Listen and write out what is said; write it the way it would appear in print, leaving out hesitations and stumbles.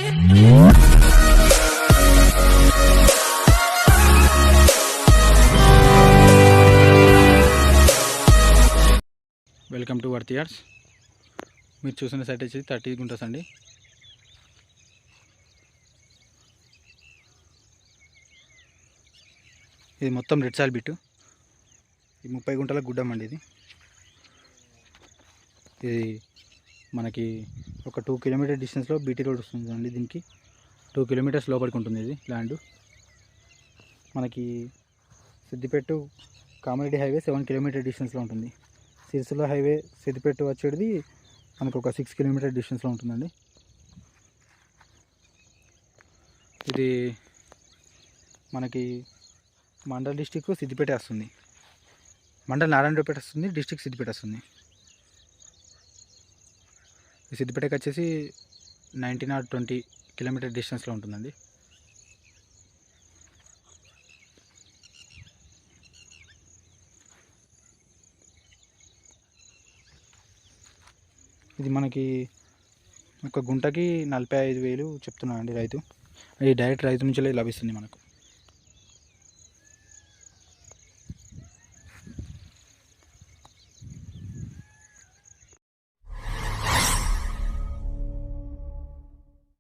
Welcome to worth yards. మీరు చూసిన site వచ్చేసి 30 గుంటస్ అండి. ఇది మొత్తం రెడ్ సాయిల్ బిట్. ఇది 30 గుంటల గుడ్డం అండి. ఇది మనకి ఒక 2 కిలోమీటర్ డిస్టెన్స్లో బీటీ రోడ్ వస్తుందండి. దీనికి 2 కిలోమీటర్స్ లోపలికి ఉంటుంది ఇది ల్యాండ్. మనకి సిద్దిపేట కామారెడ్డి హైవే 7 కిలోమీటర్ డిస్టెన్స్లో ఉంటుంది. సిరిసిల్ల హైవే సిద్దిపేట వచ్చేది మనకు ఒక 6 కిలోమీటర్ డిస్టెన్స్లో ఉంటుందండి. ఇది మనకి మండల్ డిస్టిక్ సిద్దిపేట వస్తుంది, మండల్ నారాయణపేట వస్తుంది, డిస్టిక్ సిద్దిపేట వస్తుంది. ఈ సిద్దిపేటకి వచ్చేసి 19 or 20 కిలోమీటర్ డిస్టెన్స్లో ఉంటుందండి. ఇది మనకి ఒక గుంటకి 45,000 చెప్తున్నానండి రైతు. ఇది డైరెక్ట్ రైతు నుంచి లభిస్తుంది మనకు.